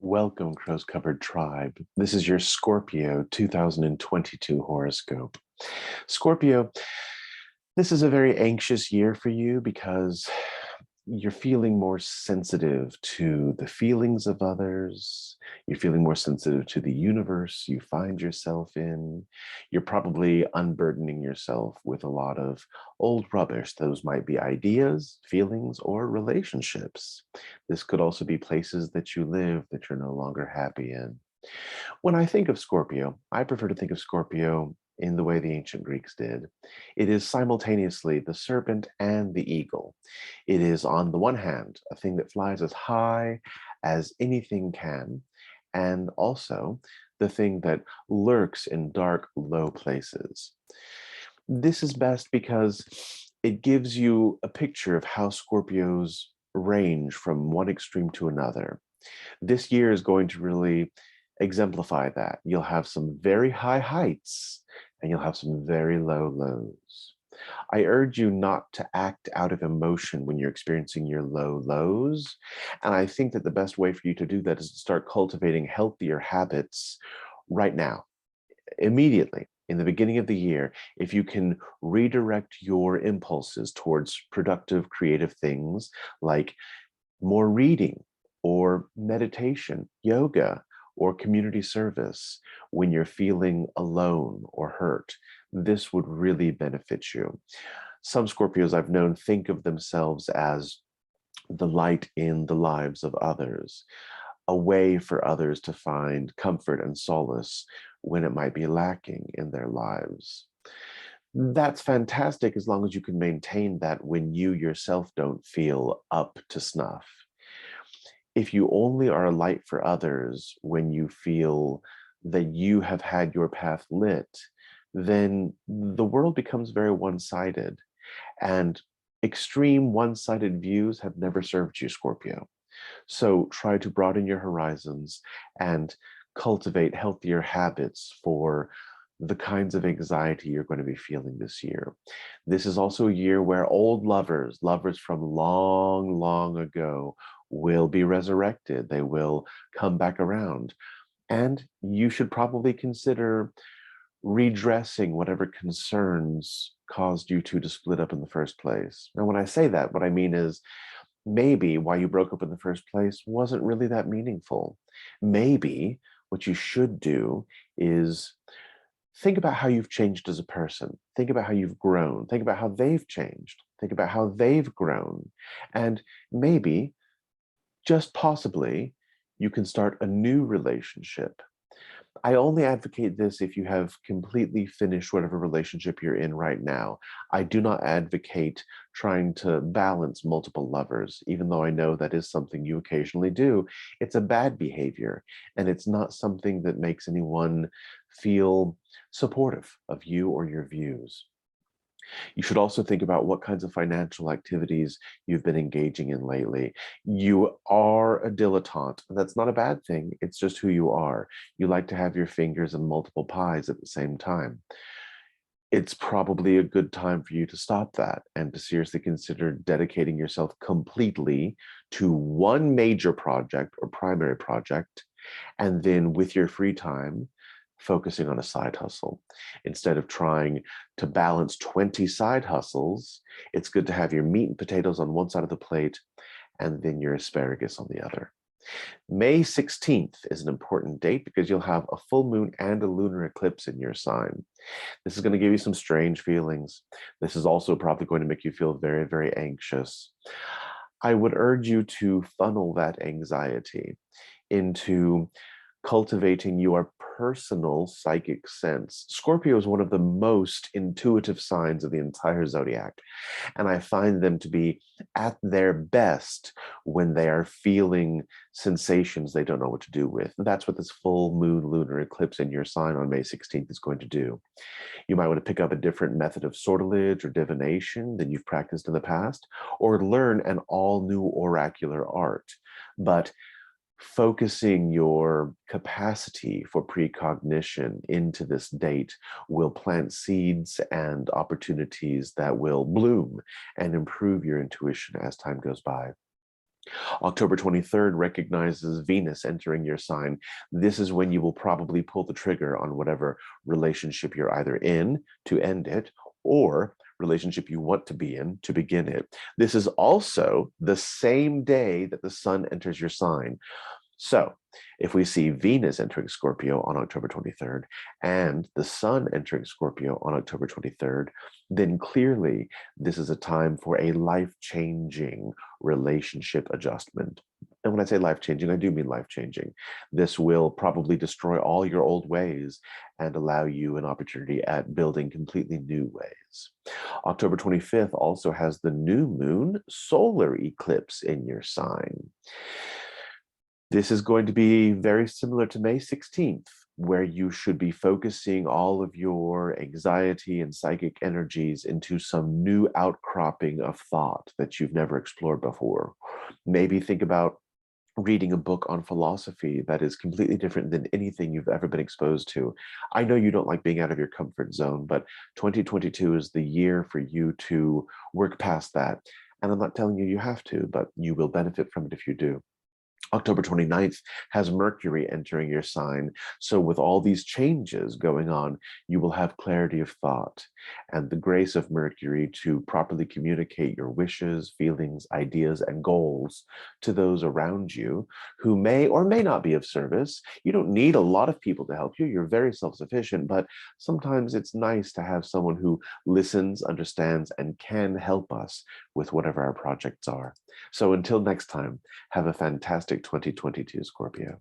Welcome, Crow's Covered Tribe. This is your Scorpio 2022 horoscope. Scorpio, this is a very anxious year for you because you're feeling more sensitive to the feelings of others. You're feeling more sensitive to the universe you find yourself in. You're probably unburdening yourself with a lot of old rubbish. Those might be ideas, feelings, or relationships. This could also be places that you live that you're no longer happy in. When I think of Scorpio, I prefer to think of Scorpio in the way the ancient Greeks did. It is simultaneously the serpent and the eagle. It is, on the one hand, a thing that flies as high as anything can, and also the thing that lurks in dark, low places. This is best because it gives you a picture of how Scorpios range from one extreme to another. This year is going to really exemplify that. You'll have some very high heights and you'll have some very low lows. I urge you not to act out of emotion when you're experiencing your low lows. And I think that the best way for you to do that is to start cultivating healthier habits right now, immediately. In the beginning of the year, if you can redirect your impulses towards productive, creative things like more reading or meditation, yoga, or community service when you're feeling alone or hurt, this would really benefit you. Some Scorpios I've known think of themselves as the light in the lives of others, a way for others to find comfort and solace when it might be lacking in their lives. That's fantastic as long as you can maintain that when you yourself don't feel up to snuff. If you only are a light for others when you feel that you have had your path lit, then the world becomes very one-sided. And extreme one-sided views have never served you, Scorpio. So try to broaden your horizons and cultivate healthier habits for the kinds of anxiety you're going to be feeling this year. This is also a year where old lovers from long, long ago, will be resurrected. They will come back around. And you should probably consider redressing whatever concerns caused you two to split up in the first place. Now, when I say that, what I mean is maybe why you broke up in the first place wasn't really that meaningful. Maybe what you should do is think about how you've changed as a person. Think about how you've grown. Think about how they've changed. Think about how they've grown. And maybe, just possibly, you can start a new relationship. I only advocate this if you have completely finished whatever relationship you're in right now. I do not advocate trying to balance multiple lovers, even though I know that is something you occasionally do. It's a bad behavior, and it's not something that makes anyone feel supportive of you or your views. You should also think about what kinds of financial activities you've been engaging in lately. You are a dilettante, and that's not a bad thing. It's just who you are. You like to have your fingers in multiple pies at the same time. It's probably a good time for you to stop that and to seriously consider dedicating yourself completely to one major project or primary project, and then with your free time, focusing on a side hustle. Instead of trying to balance 20 side hustles, it's good to have your meat and potatoes on one side of the plate and then your asparagus on the other. May 16th is an important date because you'll have a full moon and a lunar eclipse in your sign. This is going to give you some strange feelings. This is also probably going to make you feel very, very anxious. I would urge you to funnel that anxiety into cultivating your personal psychic sense. Scorpio is one of the most intuitive signs of the entire zodiac, and I find them to be at their best when they are feeling sensations they don't know what to do with. That's what this full moon lunar eclipse in your sign on May 16th is going to do. You might want to pick up a different method of sortilege or divination than you've practiced in the past, or learn an all-new oracular art. But focusing your capacity for precognition into this date will plant seeds and opportunities that will bloom and improve your intuition as time goes by. October 23rd recognizes Venus entering your sign. This is when you will probably pull the trigger on whatever relationship you're either in to end it, or relationship you want to be in to begin it. This is also the same day that the sun enters your sign. So if we see Venus entering Scorpio on October 23rd and the sun entering Scorpio on October 23rd, then clearly this is a time for a life-changing relationship adjustment. And when I say life-changing, I do mean life-changing. This will probably destroy all your old ways and allow you an opportunity at building completely new ways. October 25th also has the new moon solar eclipse in your sign. This is going to be very similar to May 16th, where you should be focusing all of your anxiety and psychic energies into some new outcropping of thought that you've never explored before. Maybe think about reading a book on philosophy that is completely different than anything you've ever been exposed to. I know you don't like being out of your comfort zone, but 2022 is the year for you to work past that. And I'm not telling you you have to, but you will benefit from it if you do. October 29th has Mercury entering your sign. So with all these changes going on, you will have clarity of thought and the grace of Mercury to properly communicate your wishes, feelings, ideas, and goals to those around you who may or may not be of service. You don't need a lot of people to help you. You're very self-sufficient, but sometimes it's nice to have someone who listens, understands, and can help us with whatever our projects are. So until next time, have a fantastic 2022, Scorpio.